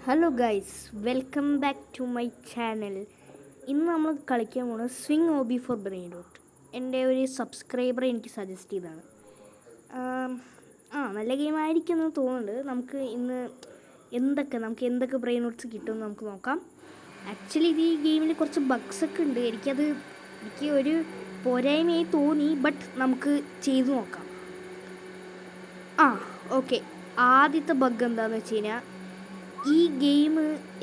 Hello guys, welcome back to my channel. ഇന്ന് നമ്മൾ കളിക്കാൻ പോകുന്നത് swing obby for brain rot. എൻ്റെ ഒരു സബ്സ്ക്രൈബർ എനിക്ക് സജസ്റ്റ് ചെയ്തതാണ്. നല്ല ഗെയിം ആയിരിക്കും എന്ന് തോന്നുന്നുണ്ട്. നമുക്ക് ഇന്ന് എന്തൊക്കെ ബ്രെയിൻ റോട്ട്സ് കിട്ടുമെന്ന് നമുക്ക് നോക്കാം. ആക്ച്വലി ഇത് ഈ ഗെയിമിൽ കുറച്ച് ബഗ്സൊക്കെ ഉണ്ട്. എനിക്ക് ഒരു പോരായ്മയായി തോന്നി, ബട്ട് നമുക്ക് ചെയ്തു നോക്കാം. ഓക്കെ. ആദ്യത്തെ ബഗ് എന്താണെന്ന് വെച്ച് കഴിഞ്ഞാൽ, ഈ ഗെയിം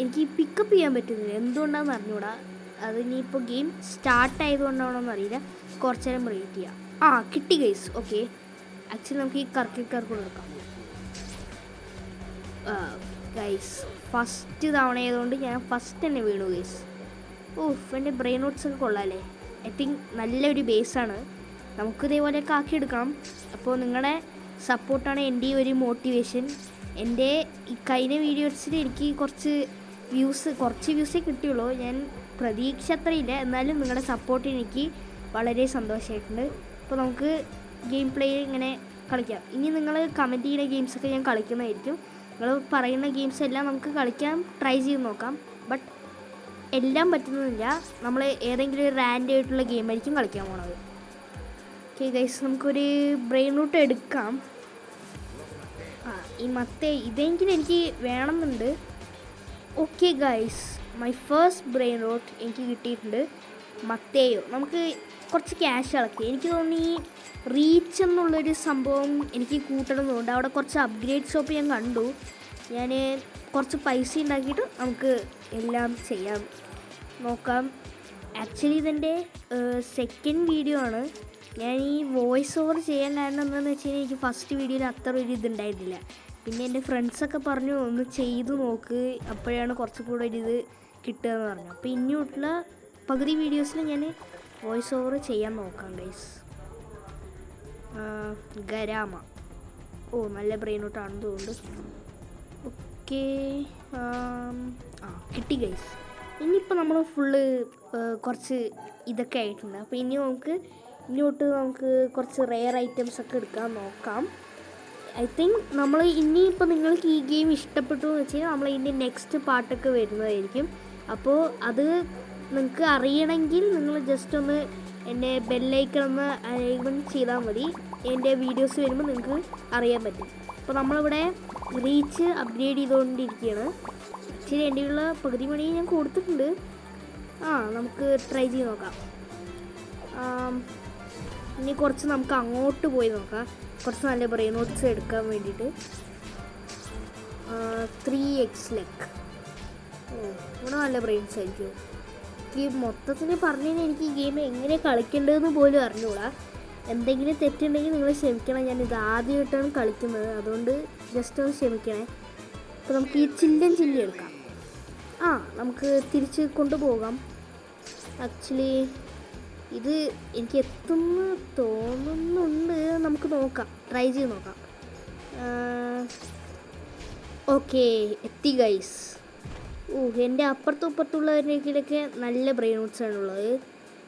എനിക്ക് പിക്കപ്പ് ചെയ്യാൻ പറ്റുന്നില്ല. എന്തുകൊണ്ടാണെന്ന് അറിഞ്ഞൂടാ. അത് ഇനിയിപ്പോൾ ഗെയിം സ്റ്റാർട്ട് ആയതുകൊണ്ടാണോന്ന് അറിയില്ല. കുറച്ച് നേരം വെയിറ്റ് ചെയ്യാം. കിട്ടി ഗൈസ്. ഓക്കെ, ആക്ച്വലി നമുക്ക് ഈ കറക്കൂടെ എടുക്കാം. ഗൈസ്, ഫസ്റ്റ് തവണ ആയതുകൊണ്ട് ഞാൻ ഫസ്റ്റ് തന്നെ വീണു ഗൈസ്. എൻ്റെ ബ്രെയിൻ റോട്ട്സൊക്കെ കൊള്ളാമല്ലേ. ഐ തിങ്ക് നല്ലൊരു ബേസാണ്. നമുക്കിതേപോലെയൊക്കെ ആക്കിയെടുക്കണം. അപ്പോൾ നിങ്ങളുടെ സപ്പോർട്ടാണ് എൻ്റെ ഈ ഒരു മോട്ടിവേഷൻ. എൻ്റെ ഈ കഴിഞ്ഞ വീഡിയോസിൽ എനിക്ക് കുറച്ച് വ്യൂസേ കിട്ടിയുള്ളൂ. ഞാൻ പ്രതീക്ഷ അത്രയില്ല, എന്നാലും നിങ്ങളുടെ സപ്പോർട്ട് എനിക്ക് വളരെ സന്തോഷമായിട്ടുണ്ട്. അപ്പോൾ നമുക്ക് ഗെയിം പ്ലേ ഇങ്ങനെ കളിക്കാം. ഇനി നിങ്ങൾ കമൻറ്റ് ചെയ്യുന്ന ഗെയിംസൊക്കെ ഞാൻ കളിക്കുന്നതായിരിക്കും. നിങ്ങൾ പറയുന്ന ഗെയിംസ് എല്ലാം നമുക്ക് കളിക്കാൻ ട്രൈ ചെയ്ത് നോക്കാം. ബട്ട് എല്ലാം പറ്റുന്നില്ല. നമ്മൾ ഏതെങ്കിലും ഒരു റാൻഡം ആയിട്ടുള്ള ഗെയിമായിരിക്കും കളിക്കാൻ പോണത്. ഓക്കെ ഗൈസ്, നമുക്കൊരു ബ്രെയിൻ റൂട്ട് എടുക്കാം. ഇതെങ്കിലും എനിക്ക് വേണമെന്നുണ്ട്. Okay guys, my first brainrot എനിക്ക് കിട്ടിയിട്ടുണ്ട്. മത്തേയോ. നമുക്ക് കുറച്ച് ക്യാഷ് ഇളക്കി. എനിക്ക് തോന്നി ഈ റീച്ച് എന്നുള്ളൊരു സംഭവം എനിക്ക് കൂട്ടണമെന്നുണ്ട്. അവിടെ കുറച്ച് അപ്ഗ്രേഡ് ഷോപ്പ് ഞാൻ കണ്ടു. ഞാൻ കുറച്ച് പൈസ ഉണ്ടാക്കിയിട്ട് നമുക്ക് എല്ലാം ചെയ്യാൻ നോക്കാം. ആക്ച്വലി ഇതെൻ്റെ സെക്കൻഡ് വീഡിയോ ആണ്. ഞാൻ ഈ വോയിസ് ഓവർ ചെയ്യാൻ കാരണം എന്താണെന്ന് വെച്ച് കഴിഞ്ഞാൽ, എനിക്ക് ഫസ്റ്റ് വീഡിയോയിൽ അത്ര ഒരു ഇതുണ്ടായിരുന്നില്ല. പിന്നെ എൻ്റെ ഫ്രണ്ട്സൊക്കെ പറഞ്ഞു ഒന്ന് ചെയ്തു നോക്ക്, അപ്പോഴാണ് കുറച്ചുകൂടെ ഒരിത് കിട്ടുക എന്ന് പറഞ്ഞു. അപ്പോൾ ഇനിയുള്ള പകുതി വീഡിയോസിൽ ഞാൻ വോയിസ് ഓവർ ചെയ്യാൻ നോക്കാം ഗൈസ്. ഗരാമ. നല്ല ബ്രെയിൻ ഔട്ടാണെന്ന് തോന്നുന്നു. ഓക്കെ, കിട്ടി ഗൈസ്. ഇനിയിപ്പോൾ നമ്മൾ ഫുള്ള് കുറച്ച് ഇതൊക്കെ ആയിട്ടുണ്ട്. അപ്പോൾ ഇങ്ങോട്ട് നമുക്ക് കുറച്ച് റെയർ ഐറ്റംസ് ഒക്കെ എടുക്കാൻ നോക്കാം. ഐ തിങ്ക് നമ്മൾ ഇനിയിപ്പോൾ നിങ്ങൾക്ക് ഈ ഗെയിം ഇഷ്ടപ്പെട്ടു എന്ന് വെച്ച് കഴിഞ്ഞാൽ നമ്മൾ ഇതിൻ്റെ നെക്സ്റ്റ് പാർട്ടൊക്കെ വരുന്നതായിരിക്കും. അപ്പോൾ അത് നിങ്ങൾക്ക് അറിയണമെങ്കിൽ നിങ്ങൾ ജസ്റ്റ് ഒന്ന് എൻ്റെ ബെല്ലൈക്കൺ ഒന്ന് എനേബിൾ ചെയ്താൽ മതി. എൻ്റെ വീഡിയോസ് വരുമ്പോൾ നിങ്ങൾക്ക് അറിയാൻ പറ്റും. അപ്പോൾ നമ്മളിവിടെ റീച്ച് അപ്ഗ്രേഡ് ചെയ്തുകൊണ്ടിരിക്കുകയാണ്. ഇച്ചിരി എൻ്റെയുള്ള പകുതി മണി ഞാൻ കൊടുത്തിട്ടുണ്ട്. നമുക്ക് ട്രൈ ചെയ്ത് നോക്കാം. ഇനി കുറച്ച് നമുക്ക് അങ്ങോട്ട് പോയി നോക്കാം. കുറച്ച് നല്ല ബ്രെയിൻ റോട്ട്സ് എടുക്കാൻ വേണ്ടിയിട്ട്. 3x ലെക്ക്. ഇവിടെ നല്ല ബ്രെയിൻസ് ആയിരിക്കും. ഈ മൊത്തത്തിൽ പറഞ്ഞു കഴിഞ്ഞാൽ എനിക്ക് ഈ ഗെയിം എങ്ങനെ കളിക്കേണ്ടതെന്ന് പോലും അറിഞ്ഞുകൂടാ. എന്തെങ്കിലും തെറ്റുണ്ടെങ്കിൽ നിങ്ങൾ ക്ഷമിക്കണം. ഞാൻ ഇത് ആദ്യമായിട്ടാണ് കളിക്കുന്നത്, അതുകൊണ്ട് ജസ്റ്റ് ഒന്ന് ക്ഷമിക്കണേ. അപ്പോൾ നമുക്ക് ഈ ചില്ലി എടുക്കാം. നമുക്ക് തിരിച്ച് കൊണ്ടുപോകാം. ആക്ച്വലി ഇത് എനിക്ക് എത്തുന്നു തോന്നുന്നുണ്ട്. നമുക്ക് നോക്കാം, ട്രൈ ചെയ്ത് നോക്കാം. ഓക്കെ, എത്തി ഗൈസ്. എൻ്റെ അപ്പുറത്തുള്ളവരിലേക്കൊക്കെ നല്ല ബ്രെയിൻ റൂട്ട്സ് ആണുള്ളത്.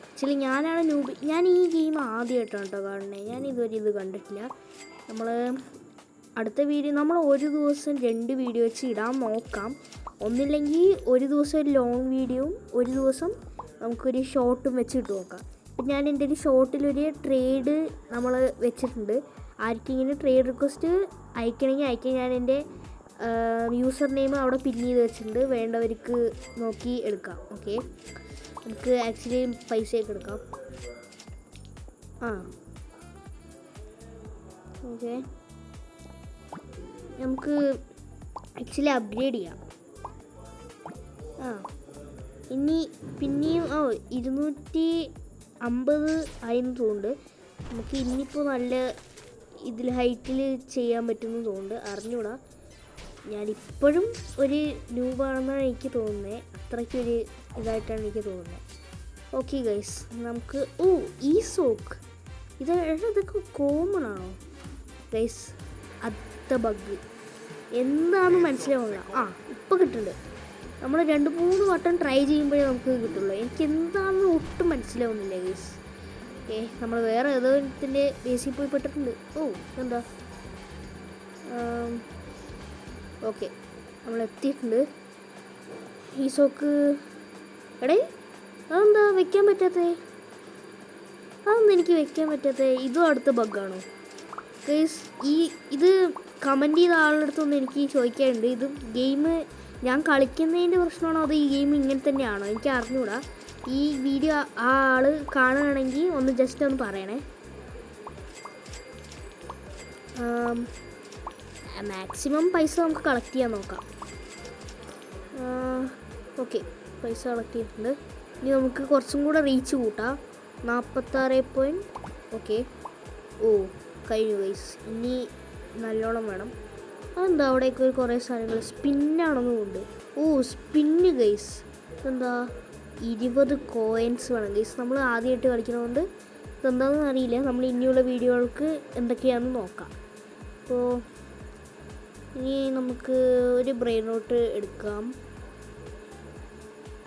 ആക്ച്വലി ഞാനാണ് ന്യൂബി. ഞാൻ ഈ ഗെയിം ആദ്യമായിട്ടാണ് കേട്ടോ കാണുന്നത്. ഞാൻ ഇതുവരെ ഇത് കണ്ടിട്ടില്ല. അടുത്ത വീഡിയോ നമ്മൾ ഒരു ദിവസം 2 വീഡിയോ വെച്ച് ഇടാൻ നോക്കാം. ഒന്നില്ലെങ്കിൽ ഒരു ദിവസം ഒരു ലോങ് വീഡിയോയും ഒരു ദിവസം നമുക്കൊരു ഷോർട്ടും വെച്ചിട്ട് നോക്കാം. ഇപ്പം ഞാൻ എൻ്റെ ഒരു ഷോർട്ടിലൊരു ട്രേഡ് നമ്മൾ വെച്ചിട്ടുണ്ട്. ആർക്കെങ്കിലും ട്രേഡ് റിക്വസ്റ്റ് അയക്കണമെങ്കിൽ ഞാൻ എൻ്റെ യൂസർ നെയിം അവിടെ പിൻ ചെയ്ത് വെച്ചിട്ടുണ്ട്. വേണ്ടവർക്ക് നോക്കി എടുക്കാം. ഓക്കെ, നമുക്ക് ആക്ച്വലി പൈസയൊക്കെ എടുക്കാം. ഓക്കെ, നമുക്ക് ആക്ച്വലി അപ്ഗ്രേഡ് ചെയ്യാം. പിന്നെയും 250 ആയെന്ന് തോന്നുന്നുണ്ട്. നമുക്ക് ഇനിയിപ്പോൾ നല്ല ഇതിൽ ഹൈറ്റിൽ ചെയ്യാൻ പറ്റുമെന്ന് തോന്നുന്നുണ്ട്. അറിഞ്ഞൂടാ, ഞാനിപ്പോഴും ഒരു ന്യൂബാണെന്നാണ് എനിക്ക് തോന്നുന്നത്. അത്രയ്ക്കൊരു ഇതായിട്ടാണ് എനിക്ക് തോന്നുന്നത്. ഓക്കെ ഗൈസ്, നമുക്ക് ഈ സോക്ക് ഇതൊക്കെ കോമൺ ആണോ ഗൈസ്? അടുത്ത ബഗ് എന്താണെന്ന് മനസ്സിലാവുന്നില്ല. ഇപ്പോൾ കിട്ടുന്നുണ്ട്. നമ്മൾ 2-3 വട്ടം ട്രൈ ചെയ്യുമ്പോഴേ നമുക്ക് കിട്ടുള്ളൂ. എനിക്ക് എന്താണെന്ന് ഒട്ടും മനസ്സിലാവുന്നില്ല ഗൈസ്. നമ്മൾ വേറെ ഏതോ ഇതിൻ്റെ ബേസിൽ പോയി പെട്ടിട്ടുണ്ട്. എന്താ ഓക്കെ, നമ്മൾ എത്തിയിട്ടുണ്ട്. ഈ സോക്ക് എടേ അതെന്താ വെക്കാൻ പറ്റാത്തേ? അതൊന്നും എനിക്ക് വെക്കാൻ പറ്റാത്തേ. ഇതും അടുത്ത ബഗ്ഗാണോ ഗൈസ്? ഇത് കമൻറ്റ് ചെയ്ത ആളുടെ അടുത്തൊന്നും എനിക്ക് ചോദിക്കാറുണ്ട്. ഇത് ഗെയിം ഞാൻ കളിക്കുന്നതിൻ്റെ പ്രശ്നമാണോ അതോ ഈ ഗെയിം ഇങ്ങനെ തന്നെയാണോ എനിക്ക് അറിഞ്ഞുകൂടാ. ഈ വീഡിയോ ആ ആൾ കാണുകയാണെങ്കിൽ ഒന്ന് ജസ്റ്റ് ഒന്ന് പറയണേ. മാക്സിമം പൈസ നമുക്ക് കളക്ട് ചെയ്യാൻ നോക്കാം. ഓക്കെ, പൈസ കളക്ട് ചെയ്തിട്ടുണ്ട്. ഇനി നമുക്ക് കുറച്ചും കൂടെ റീച്ച് കൂട്ടാം. 46. ഓക്കെ, ഓ കഴിഞ്ഞു ഗൈസ്. ഇനി നല്ലോണം വേണം. അതെന്താ അവിടേക്ക് കുറേ സാധനങ്ങൾ സ്പിന്നാണെന്നുണ്ട്. ഓ സ്പിന്ന് ഗൈസ്. എന്താ 20 കോയിൻസ് വേണം ഗൈസ്. നമ്മൾ ആദ്യമായിട്ട് കളിക്കുന്നതുകൊണ്ട് ഇതെന്താണെന്ന് അറിയില്ല. നമ്മൾ ഇനിയുള്ള വീഡിയോകൾക്ക് എന്തൊക്കെയാണെന്ന് നോക്കാം. അപ്പോൾ ഇനി നമുക്ക് ഒരു ബ്രെയിൻ റോട്ട് എടുക്കാം.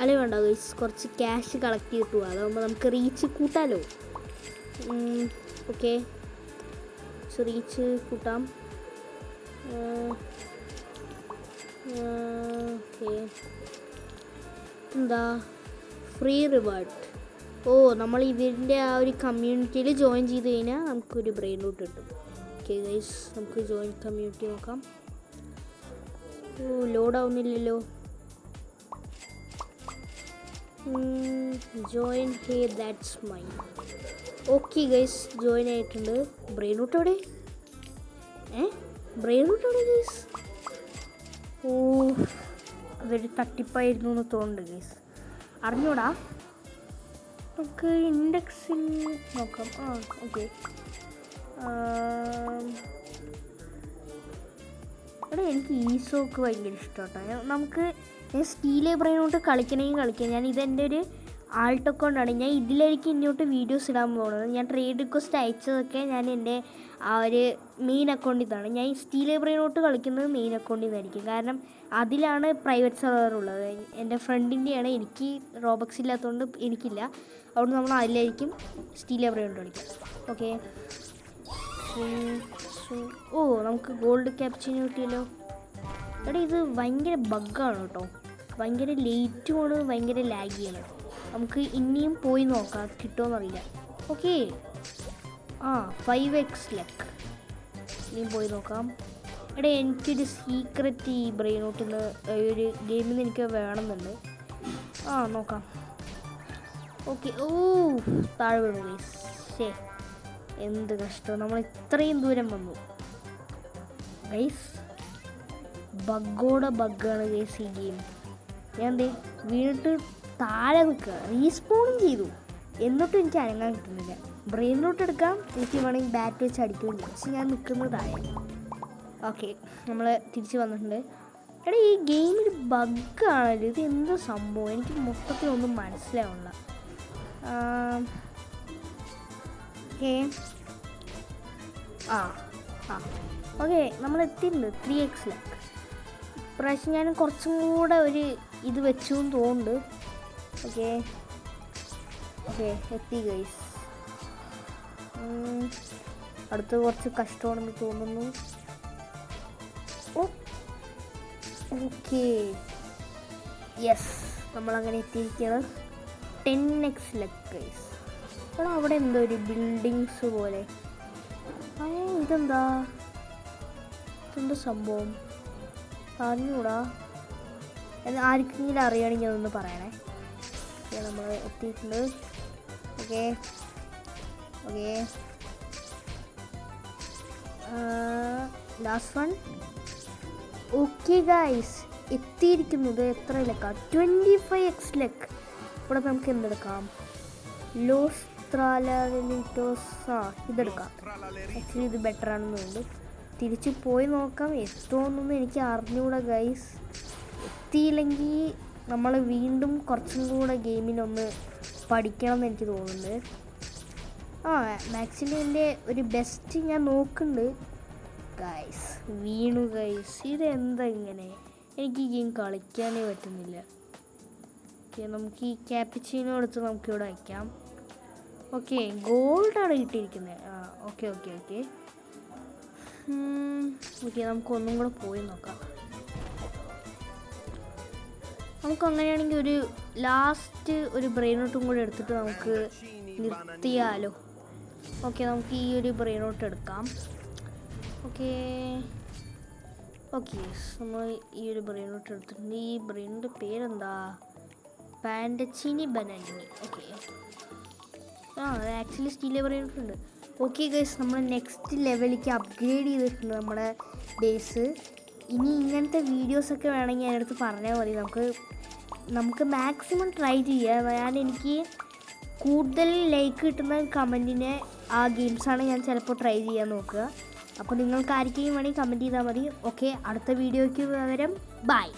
അല്ലേ വേണ്ട ഗൈസ്, കുറച്ച് ക്യാഷ് കളക്ട് ചെയ്തിട്ട് പോകാം. അതാകുമ്പോൾ നമുക്ക് റീച്ച് കൂട്ടാമല്ലോ. ഓക്കെ, റീച്ച് കൂട്ടാം. ഓക്കെ, എന്താ ഫ്രീ റിവാർഡ്. ഓ നമ്മൾ ഇവരുടെ ആ ഒരു കമ്മ്യൂണിറ്റിയിൽ ജോയിൻ ചെയ്ത് കഴിഞ്ഞാൽ നമുക്കൊരു ബ്രെയിൻ റൂട്ട് കിട്ടും. ഓക്കെ ഗൈസ്, നമുക്ക് ജോയിൻ കമ്മ്യൂണിറ്റി നോക്കാം. ഓ ലോഡ് ആവുന്നില്ലല്ലോ. Join hey that's mine. Okay guys, join ആയിട്ടുണ്ട്. ബ്രെയിൻ റൂട്ട് എവിടെ? ബ്രെയിൻ റൂട്ട് എവിടെ ഗൈസ്? ഓ അതൊരു തട്ടിപ്പായിരുന്നു എന്ന് തോന്നുന്നുണ്ട് ഗൈസ്. അറിഞ്ഞൂടാ, നമുക്ക് ഇൻഡെക്സിൽ നോക്കാം. ഓക്കെ, എടാ എനിക്ക് ഈ സോക്ക് ഭയങ്കര ഇഷ്ടമാട്ടോ. നമുക്ക് ഞാൻ സ്റ്റീലേ ബ്രെയിൻ റൂട്ട് കളിക്കണമെങ്കിൽ കളിക്കാം. ഞാൻ ഇതെൻ്റെ ഒരു ആൾട്ട് അക്കൗണ്ടാണ്. ഞാൻ ഇതിലായിരിക്കും ഇങ്ങോട്ട് വീഡിയോസ് ഇടാൻ പോകുന്നത്. ഞാൻ ട്രേഡ് റിക്വസ്റ്റ് അയച്ചതൊക്കെ ഞാൻ എൻ്റെ ആ ഒരു മെയിൻ അക്കൗണ്ടിൽ നിന്നാണ്. ഞാൻ ഈ സ്റ്റീലേ ബ്രെയിൻ റൂട്ട് കളിക്കുന്നത് മെയിൻ അക്കൗണ്ടിൽ നിന്നായിരിക്കും. കാരണം അതിലാണ് പ്രൈവറ്റ് സെർവർ ഉള്ളത്. എൻ്റെ ഫ്രണ്ടിൻ്റെയാണ്. എനിക്ക് റോബക്സ് ഇല്ലാത്തതുകൊണ്ട് എനിക്കില്ല. അതുകൊണ്ട് നമ്മൾ അതിലായിരിക്കും സ്റ്റീലേ ബ്രെയിൻ റൂട്ട് കളിക്കാം. ഓക്കെ, ഓ നമുക്ക് ഗോൾഡ് ക്യാപ്ചിന് കിട്ടിയല്ലോ. എടാ ഇത് ഭയങ്കര ബഗ്ഗാണ് കേട്ടോ. ഭയങ്കര ലേറ്റുമാണ്, ഭയങ്കര ലാഗിയാണ്. നമുക്ക് ഇനിയും പോയി നോക്കാം കിട്ടുമോയെന്നറിയില്ല. Okay, 5x luck. ഇനിയും പോയി നോക്കാം. എടാ എനിക്കൊരു സീക്രറ്റ് ഈ ബ്രെയിൻ റൂട്ടിൽ നിന്ന് ഒരു ഗെയിമിൽ നിന്ന് എനിക്ക് വേണമെന്നുണ്ട്. നോക്കാം. ഓക്കെ, ഓ താഴെ വീണു ഗൈസ്. ശേ എന്ത് കഷ്ടം, നമ്മൾ ഇത്രയും ദൂരം വന്നു ഗൈസ്. ബഗ്ഗാണ് ഗൈസ് ഈ ഗെയിം. ഞാൻ എന്തേ വീണിട്ട് താഴെ നിൽക്കുക, റീസ്പോണും ചെയ്തു, എന്നിട്ടും എനിക്ക് അനങ്ങാൻ കിട്ടുന്നില്ല. ബ്രെയിൻ റൂട്ട് എടുക്കാം, എനിക്ക് വേണമെങ്കിൽ ബാറ്റ് വെച്ച് അടിക്കുകയും ചെയ്യും. പക്ഷെ ഞാൻ നിൽക്കുന്നത് താഴെ. ഓക്കെ, നമ്മൾ തിരിച്ച് വന്നിട്ടുണ്ട്. എടാ ഈ ഗെയിമിൽ ബഗ്ഗാണല്ലോ. ഇത് എന്താ സംഭവം? എനിക്ക് മൊത്തത്തിലൊന്നും മനസ്സിലാവുന്നില്ല. ഓക്കെ, ഓക്കെ നമ്മൾ എത്തിയിട്ടുണ്ട് 3x ലക്ക്. ഇപ്രാവശ്യം ഞാൻ കുറച്ചും കൂടെ ഒരു ഇത് വെച്ചു എന്ന് തോന്നുന്നുണ്ട്. ഓക്കെ എത്തി ഗൈസ്. അടുത്ത് കുറച്ച് കഷ്ടമാണെന്ന് തോന്നുന്നു. ഓക്കെ യെസ്, നമ്മളങ്ങനെ എത്തിയിരിക്കുകയാണ്. 10x luck guys. അപ്പോൾ അവിടെ എന്തോ ഒരു ബിൽഡിങ്സ് പോലെ. ഇതെന്താ സംഭവം അറിഞ്ഞൂടാ. ആർക്കെങ്കിലും അറിയുകയാണെങ്കിൽ അതൊന്ന് പറയണേ. നമ്മൾ എത്തിയിട്ടുണ്ട്. Okay last one. Okay guys, എത്തിയിരിക്കുന്നത് എത്ര ലക്കാ? 25x luck. ഇവിടെ നമുക്ക് എന്തെടുക്കാം? ലോസ് ത്രാലിറ്റോസ്. ഇതെടുക്കാം. ആക്ച്വലി ഇത് ബെറ്റർ ആണെന്ന് തോന്നുന്നു. തിരിച്ച് പോയി നോക്കാം. എത്തുമെന്നൊന്നും എനിക്ക് അറിഞ്ഞുകൂടാ ഗൈസ്. എത്തിയില്ലെങ്കിൽ നമ്മൾ വീണ്ടും കുറച്ചും കൂടെ ഗെയിമിനൊന്ന് പഠിക്കണം എന്ന് എനിക്ക് തോന്നുന്നുണ്ട്. മാക്സിമം എൻ്റെ ഒരു ബെസ്റ്റ് ഞാൻ നോക്കുന്നുണ്ട് ഗൈസ്. വീണു ഗൈസ്. ഇതെന്താ ഇങ്ങനെ? എനിക്ക് ഈ ഗെയിം കളിക്കാനേ പറ്റുന്നില്ല. ഓക്കെ, നമുക്ക് ഈ ക്യാപ്പിച്ചിനോ എടുത്ത് നമുക്കിവിടെ വയ്ക്കാം. ഓക്കെ, ഗോൾഡാണ് കിട്ടിയിരിക്കുന്നത്. ഓക്കെ നമുക്ക് ഒന്നും കൂടെ പോയി നോക്കാം. നമുക്ക് അങ്ങനെയാണെങ്കിൽ ഒരു ലാസ്റ്റ് ഒരു ബ്രെയിൻ റൂട്ടും കൂടെ എടുത്തിട്ട് നമുക്ക് നിർത്തിയാലോ. ഓക്കെ, നമുക്ക് ഈ ഒരു ബ്രെയിൻ റൂട്ട് എടുക്കാം. ഓക്കെ നമ്മൾ ഈ ഒരു ബ്രെയിൻ റൂട്ട് എടുത്തിട്ടുണ്ട്. ഈ ബ്രെയിനിൻ്റെ പേരെന്താ? പാൻഡച്ചിനി ബനാനി. ഓക്കെ, അത് ആക്ച്വലി സ്റ്റീലിലെ ബ്രെയിൻ റൂട്ട് ഉണ്ട്. ഓക്കെ ഗൈസ്, നമ്മൾ നെക്സ്റ്റ് ലെവലിലേക്ക് അപ്ഗ്രേഡ് ചെയ്തിട്ടുണ്ട് നമ്മുടെ ബേസ്. ഇനി ഇങ്ങനത്തെ വീഡിയോസൊക്കെ വേണമെങ്കിൽ എൻ്റെ അടുത്ത് പറഞ്ഞാൽ മതി. നമുക്ക് മാക്സിമം ട്രൈ ചെയ്യാം. എനിക്ക് കൂടുതൽ ലൈക്ക് കിട്ടുന്ന കമൻറ്റിനെ ആ ഗെയിംസാണ് ഞാൻ ചിലപ്പോൾ ട്രൈ ചെയ്യാൻ നോക്കുക. അപ്പോൾ നിങ്ങൾക്ക് ആർക്കെങ്കിലും വേണമെങ്കിൽ കമൻറ്റ് ചെയ്താൽ മതി. ഓക്കെ, അടുത്ത വീഡിയോയ്ക്ക് പകരം ബൈ.